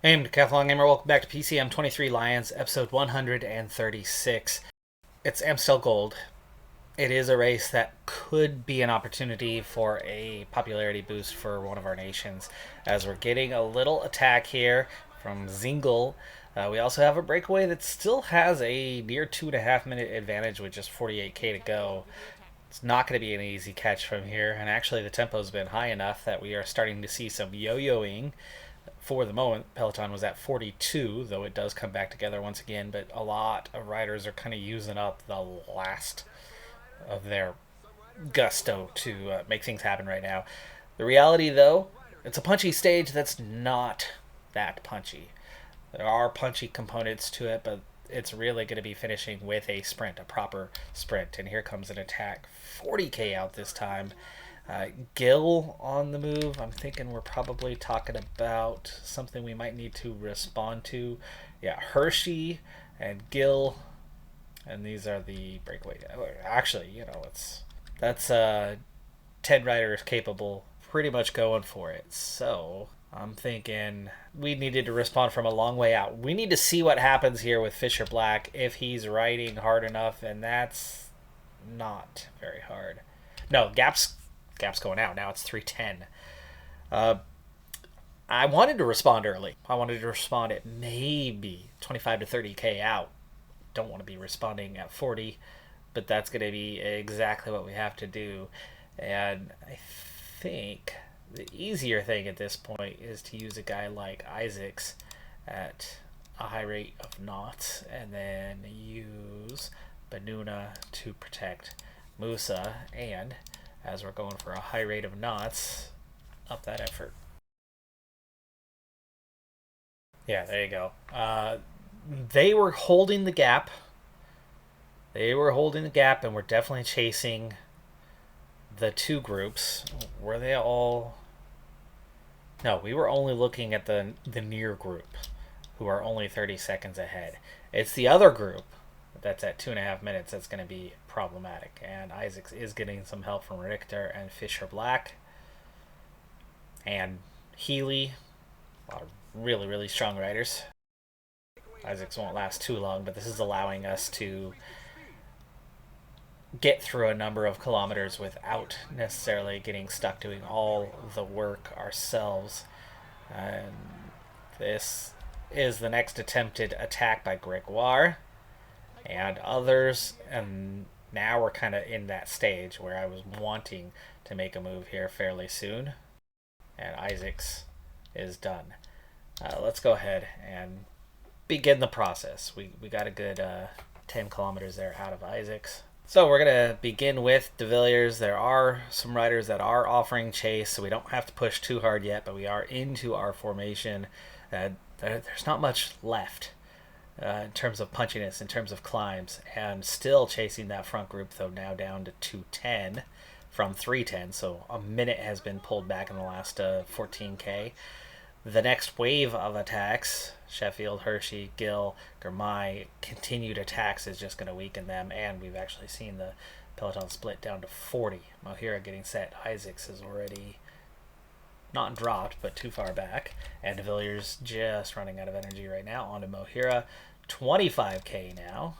Hey, I'm Decathlon Gamer. Welcome back to PCM23 Lions, episode 136. It's Amstel Gold. It is a race that could be an opportunity for a popularity boost for one of our nations, as we're getting a little attack here from Zingle. We also have a breakaway that still has a near 2.5 minute advantage with just 48k to go. It's not going to be an easy catch from here, and actually the tempo's been high enough that we are starting to see some yo-yoing. For the moment, Peloton was at 42, though it does come back together once again, but a lot of riders are kind of using up the last of their gusto to make things happen right now. The reality, though, it's a punchy stage that's not that punchy. There are punchy components to it, but it's really going to be finishing with a sprint, a proper sprint. And here comes an attack. 40k out this time. Gil on the move. I'm thinking we're probably talking about something we might need to respond to. Yeah, Hershey and Gil, and these are the breakaway. Actually, that's 10 riders capable, pretty much going for it. So I'm thinking we needed to respond from a long way out. We need to see what happens here with Fisher Black if he's riding hard enough, and that's not very hard. No, Gap's going out. Now it's 310. I wanted to respond early. I wanted to respond at maybe 25 to 30k out. Don't want to be responding at 40, but that's going to be exactly what we have to do. And I think the easier thing at this point is to use a guy like Isaacs at a high rate of knots, and then use Banuna to protect Musa, and as we're going for a high rate of knots, up that effort. Yeah, there you go. They were holding the gap. And we're definitely chasing the two groups. Were they all... No, we were only looking at the near group, who are only 30 seconds ahead. It's the other group that's at 2.5 minutes that's going to be problematic. And Isaacs is getting some help from Richter and Fisher Black. And Healy. A lot of really, really strong riders. Isaacs won't last too long, but this is allowing us to get through a number of kilometers without necessarily getting stuck doing all the work ourselves. And this is the next attempted attack by Gregoire and others, and now we're kind of in that stage where I was wanting to make a move here fairly soon, and Isaacs is done. Let's go ahead and begin the process. We got a good 10 kilometers there out of Isaacs. So we're going to begin with De Villiers. There are some riders that are offering chase, so we don't have to push too hard yet, but we are into our formation. There's not much left in terms of punchiness, in terms of climbs, and still chasing that front group, though now down to 210 from 310, so a minute has been pulled back in the last 14k. The next wave of attacks, Sheffield, Hershey, Gill, Germay, continued attacks is just going to weaken them, and we've actually seen the peloton split down to 40. Mohira getting set. Isaacs is already not dropped, but too far back. And De Villiers just running out of energy right now. On to Mohira. 25k now.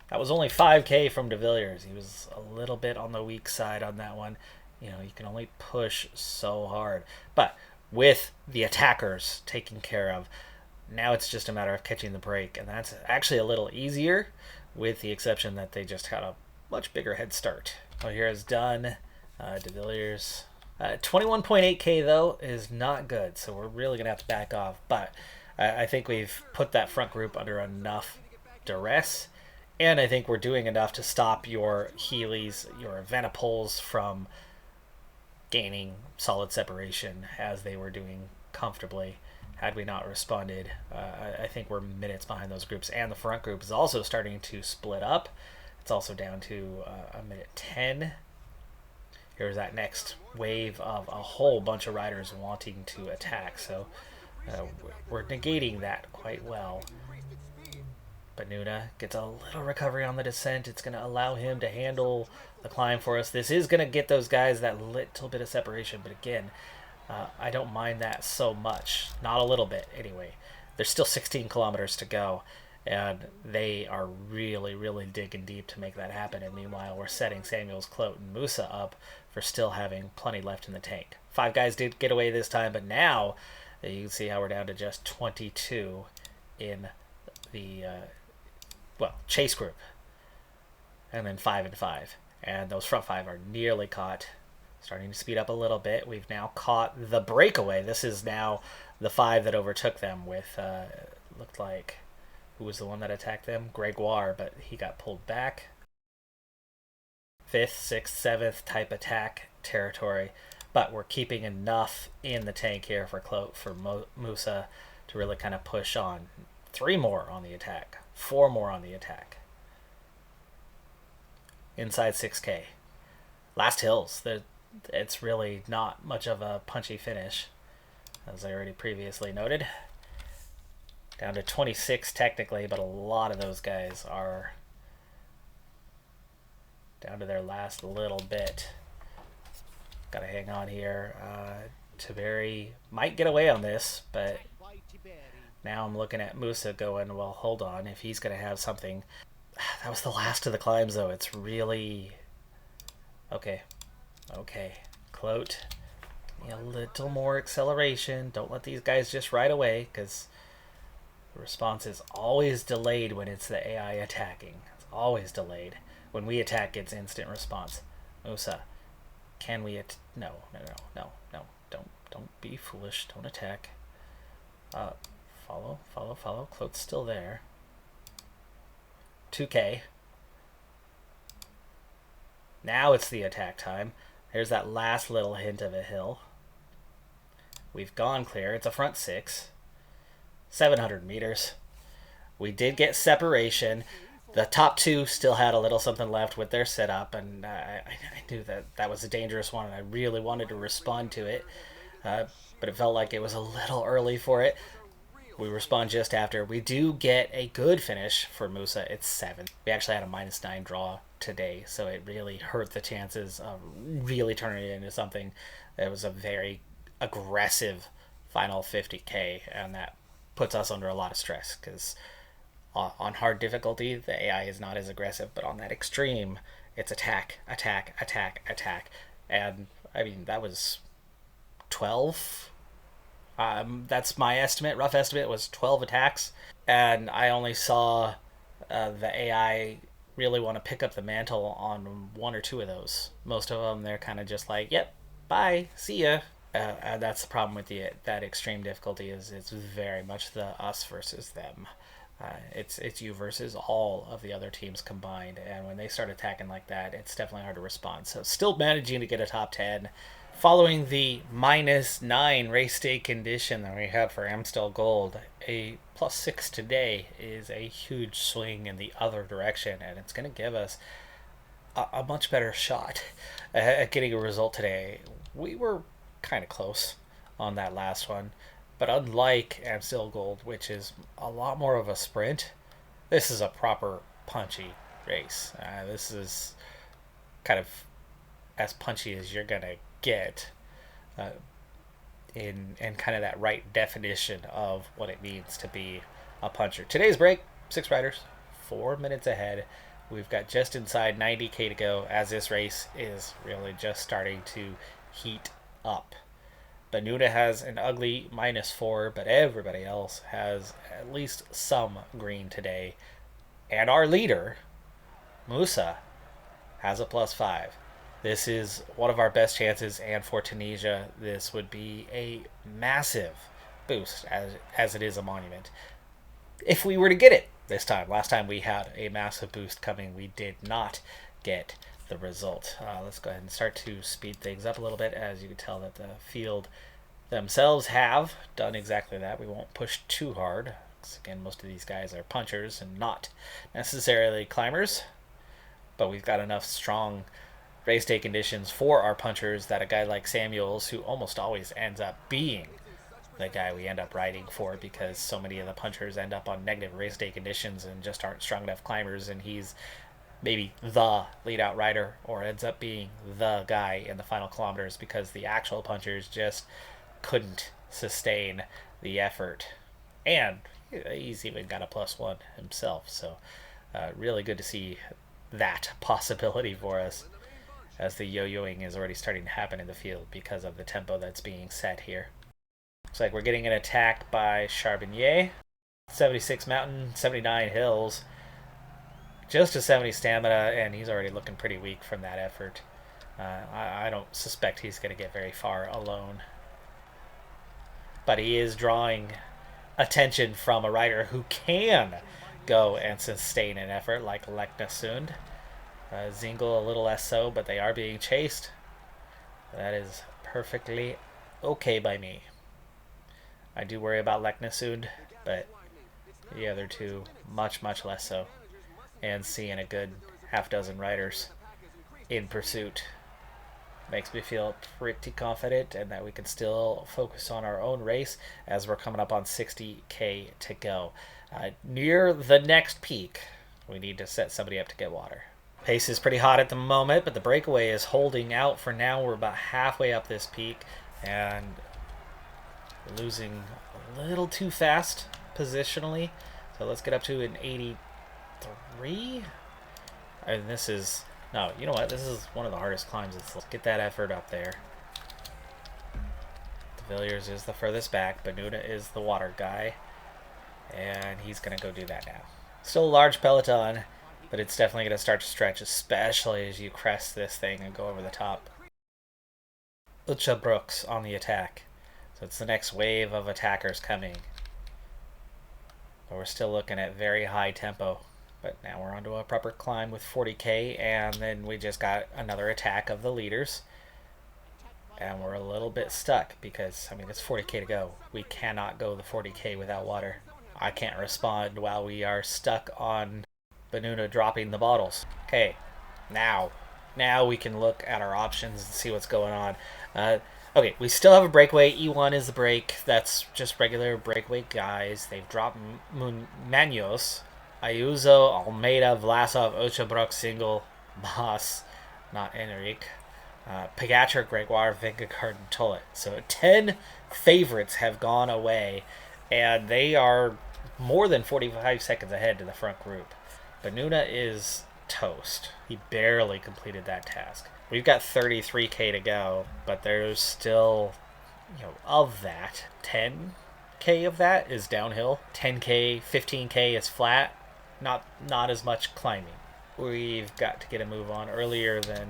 That was only 5k from De Villiers. He was a little bit on the weak side on that one. You know, you can only push so hard. But with the attackers taken care of, now it's just a matter of catching the break. And that's actually a little easier, with the exception that they just had a much bigger head start. Mohira's done. De Villiers... 21.8k though is not good, so we're really gonna have to back off, but I think we've put that front group under enough duress, and I think we're doing enough to stop your Heelys, your Venapols from gaining solid separation as they were doing comfortably. Had we not responded, I think we're minutes behind those groups, and the front group is also starting to split up. It's also down to a minute 10. Here's that next wave of a whole bunch of riders wanting to attack, so we're negating that quite well. But Nuna gets a little recovery on the descent. It's going to allow him to handle the climb for us. This is going to get those guys that little bit of separation, but again, I don't mind that so much. Not a little bit, anyway. There's still 16 kilometers to go, and they are really, really digging deep to make that happen. And meanwhile, we're setting Samuel's, Clote, and Musa up for still having plenty left in the tank. 5 guys did get away this time, but now you can see how we're down to just 22 in the chase group, and then 5 and 5, and those front 5 are nearly caught. Starting to speed up a little bit. We've now caught the breakaway. This is now the 5 that overtook them with, looked like, who was the one that attacked them? Gregoire, but he got pulled back. 5th, 6th, 7th type attack territory, but we're keeping enough in the tank here for Clote, for Musa to really kind of push on. 3 more on the attack, 4 more on the attack. Inside 6K. Last hills. It's really not much of a punchy finish, as I already previously noted. Down to 26 technically, but a lot of those guys are down to their last little bit. Gotta hang on here. Tiberi might get away on this, but now I'm looking at Musa going, well, hold on, if he's gonna have something. That was the last of the climbs, though. It's really... Okay, Clote, a little more acceleration. Don't let these guys just ride away, because the response is always delayed when it's the AI attacking. It's always delayed. When we attack, it's instant response. Musa, can we no. Don't be foolish. Don't attack. Follow. Clote's still there. 2K. Now it's the attack time. There's that last little hint of a hill. We've gone clear. It's a front 6. 700 meters. We did get separation. The top 2 still had a little something left with their setup, and I knew that was a dangerous one, and I really wanted to respond to it. But it felt like it was a little early for it. We respond just after. We do get a good finish for Musa. It's 7. We actually had a -9 draw today, so it really hurt the chances of really turning it into something. It was a very aggressive final 50K, and that puts us under a lot of stress, because on hard difficulty, the AI is not as aggressive, but on that extreme, it's attack. And, I mean, that was 12... that's my estimate. Rough estimate was 12 attacks, and I only saw the AI really want to pick up the mantle on 1 or 2 of those. Most of them, they're kind of just like, yep, bye, see ya. And that's the problem with that extreme difficulty, is it's very much the us versus them. It's you versus all of the other teams combined, and when they start attacking like that, it's definitely hard to respond. So still managing to get a top 10. Following the -9 race day condition that we had for Amstel Gold, a +6 today is a huge swing in the other direction, and it's going to give us a much better shot at getting a result today. We were kind of close on that last one, but unlike Amstel Gold, which is a lot more of a sprint, this is a proper punchy race. This is kind of as punchy as you're going to get in kind of that right definition of what it means to be a puncher. Today's break, 6 riders, 4 minutes ahead. We've got just inside 90K to go, as this race is really just starting to heat up. Benuna has an ugly -4, but everybody else has at least some green today. And our leader, Musa, has a +5. This is one of our best chances, and for Tunisia, this would be a massive boost, as it is a monument, if we were to get it this time. Last time we had a massive boost coming, we did not get the result. Let's go ahead and start to speed things up a little bit. As you can tell that the field themselves have done exactly that. We won't push too hard, because again, most of these guys are punchers and not necessarily climbers, but we've got enough strong race day conditions for our punchers that a guy like Samuels, who almost always ends up being the guy we end up riding for, because so many of the punchers end up on negative race day conditions and just aren't strong enough climbers, and he's maybe the lead out rider, or ends up being the guy in the final kilometers, because the actual punchers just couldn't sustain the effort. And he's even got a +1 himself. So really good to see that possibility for us, as the yo-yoing is already starting to happen in the field because of the tempo that's being set here. Looks like we're getting an attack by Charbonnier. 76 mountain, 79 hills. Just a 70 stamina, and he's already looking pretty weak from that effort. I don't suspect he's going to get very far alone. But he is drawing attention from a rider who can go and sustain an effort like Leknasund. Zingle a little less so, but they are being chased. That is perfectly okay by me. I do worry about Leknasund, but the other two much, much less so. And seeing a good half dozen riders in pursuit makes me feel pretty confident, and that we can still focus on our own race as we're coming up on 60k to go. Near the next peak, we need to set somebody up to get water. Pace is pretty hot at the moment, but the breakaway is holding out for now. We're about halfway up this peak, and losing a little too fast positionally. So let's get up to an 83. And this is, no, you know what? This is one of the hardest climbs. Let's get that effort up there. De Villiers is the furthest back. Benuna is the water guy. And he's going to go do that now. Still a large peloton, but it's definitely going to start to stretch, especially as you crest this thing and go over the top. Ucha Brooks on the attack. So it's the next wave of attackers coming. But we're still looking at very high tempo. But now we're onto a proper climb with 40k, and then we just got another attack of the leaders. And we're a little bit stuck because, I mean, it's 40k to go. We cannot go the 40k without water. I can't respond while we are stuck on Benuna dropping the bottles. Okay, now we can look at our options and see what's going on. Okay, we still have a breakaway. E1 is the break. That's just regular breakaway guys. They've dropped Manos, Ayuso, Almeida, Vlasov, Ochabrok, Single, Boss, not Enrique, Pogacar, Gregoire, Vingegaard, and Tollet. So 10 favorites have gone away, and they are more than 45 seconds ahead to the front group. Benuna is toast. He barely completed that task. We've got 33k to go, but there's still, of that, 10k of that is downhill. 10k, 15k is flat. Not as much climbing. We've got to get a move on earlier than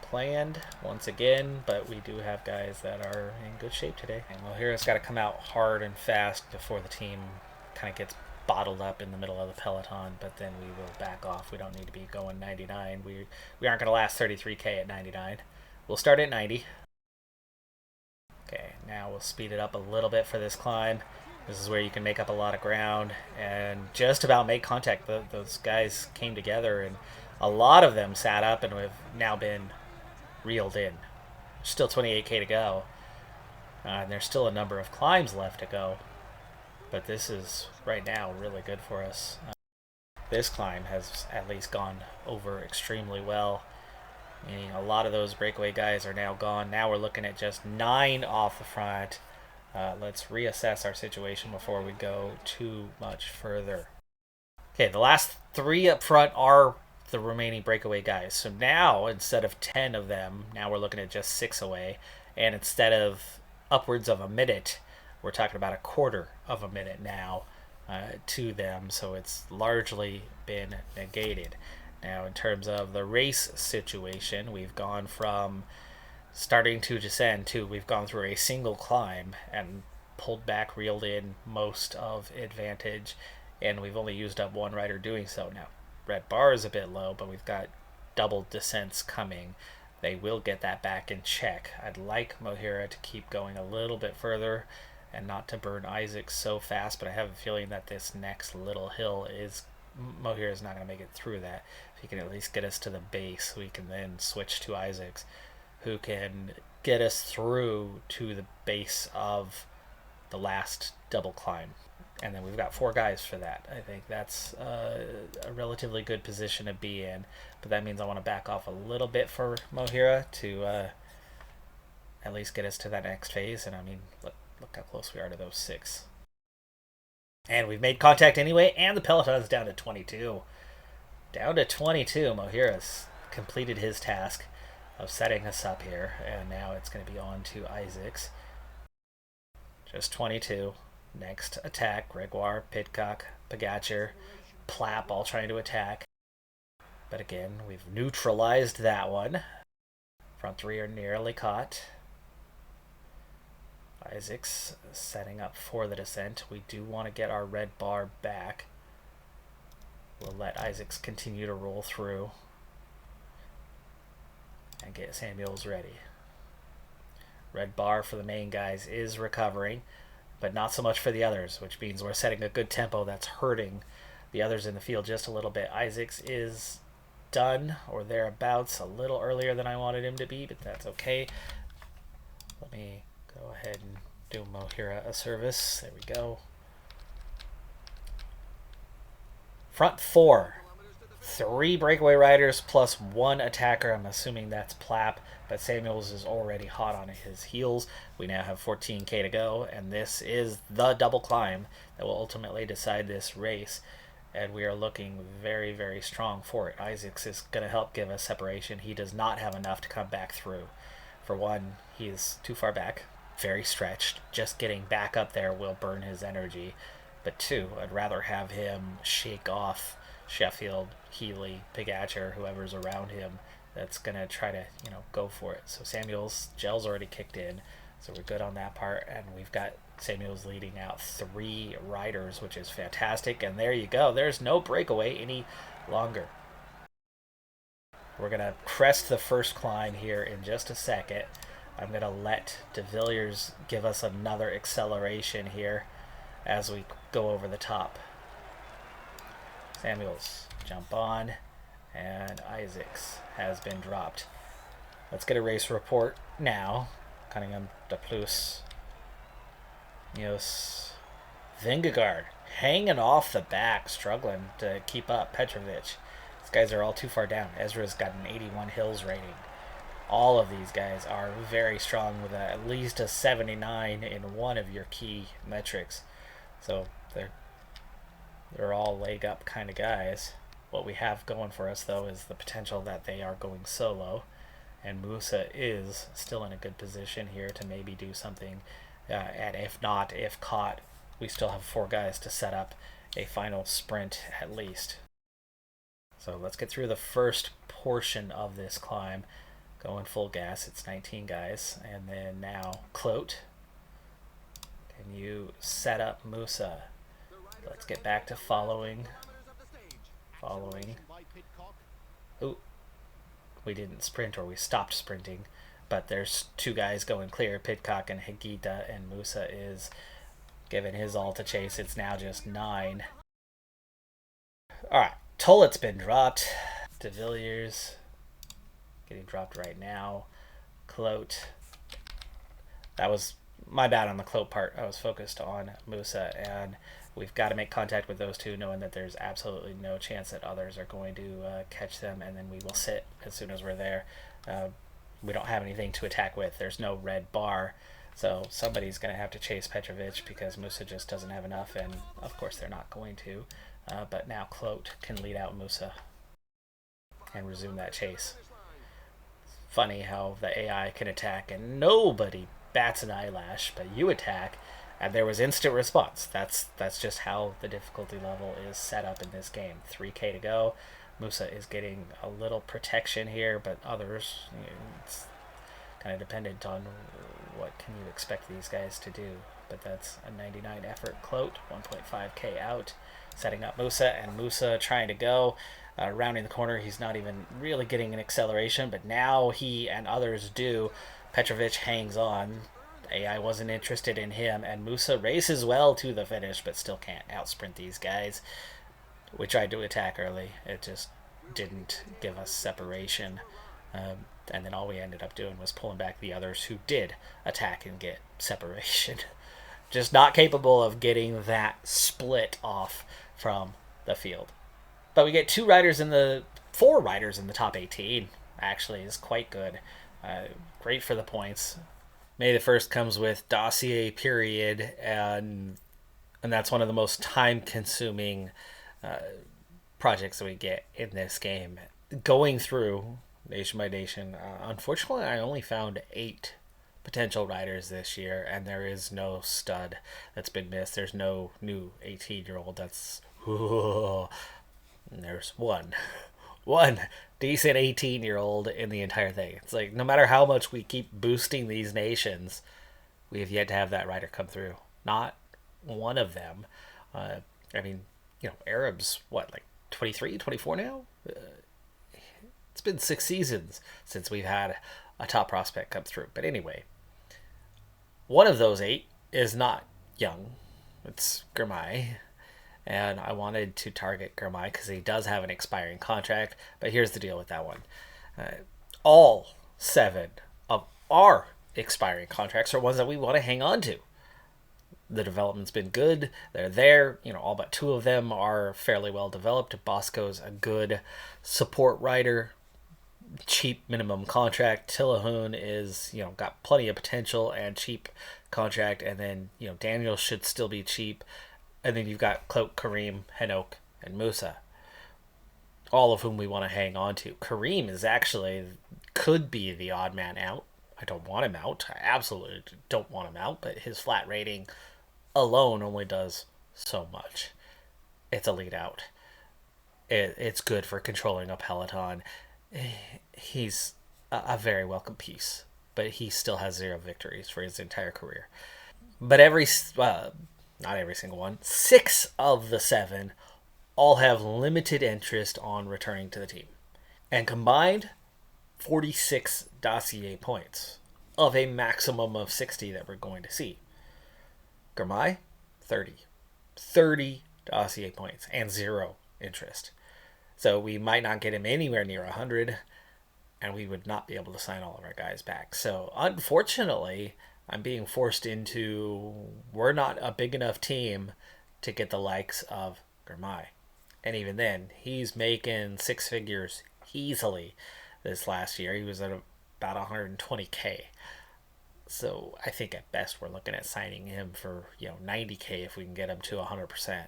planned once again, but we do have guys that are in good shape today. And Mohira's got to come out hard and fast before the team kind of gets bottled up in the middle of the peloton, but then we will back off. We don't need to be going 99. We aren't going to last 33k at 99. We'll start at 90. Okay, now we'll speed it up a little bit for this climb. This is where you can make up a lot of ground and just about make contact. Those guys came together, and a lot of them sat up and have now been reeled in. Still 28k to go. And there's still a number of climbs left to go. But this is, right now, really good for us. This climb has at least gone over extremely well. Meaning a lot of those breakaway guys are now gone. Now we're looking at just 9 off the front. Let's reassess our situation before we go too much further. Okay, the last 3 up front are the remaining breakaway guys. So now, instead of 10 of them, now we're looking at just 6 away. And instead of upwards of a minute, we're talking about a quarter of a minute now to them. So it's largely been negated. Now, in terms of the race situation, we've gone from starting to descend to we've gone through a single climb and pulled back, reeled in most of advantage, and we've only used up 1 rider doing so. Now, red bar is a bit low, but we've got double descents coming. They will get that back in check. I'd like Mohira to keep going a little bit further and not to burn Isaac so fast, but I have a feeling that this next little hill is Mohira is not going to make it through that. If he can at least get us to the base, we can then switch to Isaacs, who can get us through to the base of the last double climb. And then we've got 4 guys for that. I think that's a relatively good position to be in. But that means I want to back off a little bit for Mohira to at least get us to that next phase. And I mean, look how close we are to those 6. And we've made contact anyway, and the peloton's down to 22. Down to 22. Mohira's completed his task of setting us up here, and now it's going to be on to Isaac's. Just 22. Next attack, Gregoire, Pidcock, Pogacar, Plapp all trying to attack. But again, we've neutralized that one. Front 3 are nearly caught. Isaac's setting up for the descent. We do want to get our red bar back. We'll let Isaac's continue to roll through and get Samuels ready. Red bar for the main guys is recovering, but not so much for the others, which means we're setting a good tempo that's hurting the others in the field just a little bit. Isaac's is done or thereabouts, a little earlier than I wanted him to be, but that's okay. Let me go ahead and do Mohira a service. There we go. Front 4. 3 breakaway riders plus 1 attacker. I'm assuming that's Plapp, but Samuels is already hot on his heels. We now have 14k to go, and this is the double climb that will ultimately decide this race. And we are looking very, very strong for it. Isaacs is going to help give us separation. He does not have enough to come back through. For one, he is too far back, very stretched. Just getting back up there will burn his energy. But 2, I'd rather have him shake off Sheffield, Healy, Pogacar, whoever's around him that's going to try to, go for it. So Samuels, gel's already kicked in, so we're good on that part. And we've got Samuels leading out 3 riders, which is fantastic. And there you go. There's no breakaway any longer. We're going to crest the first climb here in just a second. I'm going to let De Villiers give us another acceleration here as we go over the top. Samuels, jump on, and Isaacs has been dropped. Let's get a race report now. Cunningham, De Plus, Neos, Vingegaard hanging off the back, struggling to keep up. Petrovic. These guys are all too far down. Ezra's got an 81 hills rating. All of these guys are very strong with at least a 79 in one of your key metrics. So they're all leg up kind of guys. What we have going for us, though, is the potential that they are going solo. And Musa is still in a good position here to maybe do something. And if not, if caught, we still have 4 guys to set up a final sprint at least. So let's get through the first portion of this climb. Going full gas, it's 19 guys. And then now, Clote, can you set up Musa? Let's get back to following. Ooh, we didn't sprint, or we stopped sprinting. But there's 2 guys going clear, Pidcock and Higuita, and Musa is giving his all to chase. It's now just 9. Alright, Tollett's been dropped. De Villiers getting dropped right now. Clote. That was my bad on the Clote part. I was focused on Musa, and we've got to make contact with those 2, knowing that there's absolutely no chance that others are going to catch them, and then we will sit as soon as we're there. We don't have anything to attack with. There's no red bar, so somebody's going to have to chase Petrovic because Musa just doesn't have enough, and of course they're not going to. But now Clote can lead out Musa and resume that chase. Funny how the AI can attack and nobody bats an eyelash, but you attack and there was instant response. That's just how the difficulty level is set up in this game. 3k to go. Musa is getting a little protection here, but others, it's kind of dependent on what can you expect these guys to do. But that's a 99 effort. Clote, 1.5k out, setting up Musa, and Musa trying to go. Rounding the corner, he's not even really getting an acceleration, but now he and others do. Petrovic hangs on. AI wasn't interested in him, and Musa races well to the finish, but still can't outsprint these guys. We tried to attack early. It just didn't give us separation. And then all we ended up doing was pulling back the others who did attack and get separation. Just not capable of getting that split off from the field. But we get 4 riders in the top 18. Actually, is quite good. Great for the points. May the 1st comes with Dossier period, and that's one of the most time-consuming projects that we get in this game. Going through nation by nation, unfortunately, I only found 8 potential riders this year, and there is no stud that's been missed. There's no new 18-year-old that's. There's one decent 18-year-old in the entire thing. It's like no matter how much we keep boosting these nations, we have yet to have that rider come through. Not one of them. I mean, Arabs, what, like 23, 24 now? It's been 6 seasons since we've had a top prospect come through. But anyway, one of those 8 is not young. It's Gurmai. And I wanted to target Gurmai because he does have an expiring contract. But here's the deal with that one. All 7 of our expiring contracts are ones that we want to hang on to. The development's been good. They're there. All but 2 of them are fairly well developed. Bosco's a good support rider. Cheap minimum contract. Tillahun is, got plenty of potential and cheap contract. And then, Daniel should still be cheap. And then you've got Cloak, Kareem, Henok, and Musa. All of whom we want to hang on to. Kareem is actually, could be the odd man out. I don't want him out. I absolutely don't want him out. But his flat rating alone only does so much. It's a lead out. It's good for controlling a peloton. He's a very welcome piece. But he still has 0 victories for his entire career. But not every single one, 6 of the 7 all have limited interest on returning to the team. And combined, 46 Dossier points of a maximum of 60 that we're going to see. Gurmai, 30. 30 Dossier points and 0 interest. So we might not get him anywhere near 100, and we would not be able to sign all of our guys back. So unfortunately, I'm being forced into, we're not a big enough team to get the likes of Gurmai. And even then, he's making 6 figures easily this last year. He was at about 120K. So I think at best we're looking at signing him for 90K if we can get him to 100%.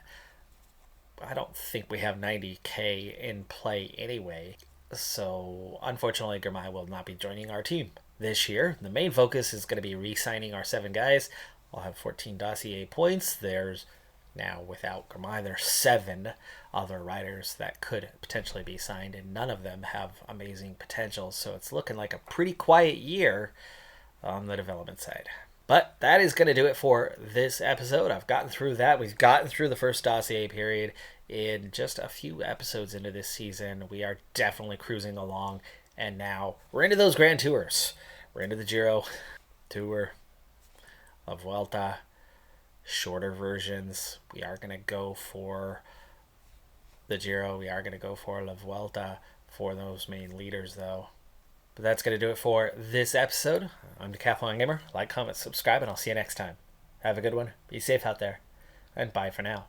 I don't think we have 90K in play anyway. So unfortunately, Gurmai will not be joining our team this year. The main focus is going to be re-signing our 7 guys. I'll have 14 Dossier points. There's now, without Gurmai, there's 7 other riders that could potentially be signed, and none of them have amazing potential. So it's looking like a pretty quiet year on the development side. But that is going to do it for this episode. I've gotten through that. We've gotten through the first Dossier period in just a few episodes into this season. We are definitely cruising along. And now we're into those Grand Tours. We're into the Giro, Tour, La Vuelta, shorter versions. We are going to go for the Giro. We are going to go for La Vuelta for those main leaders, though. But that's going to do it for this episode. I'm Decathlon Gamer. Like, comment, subscribe, and I'll see you next time. Have a good one. Be safe out there. And bye for now.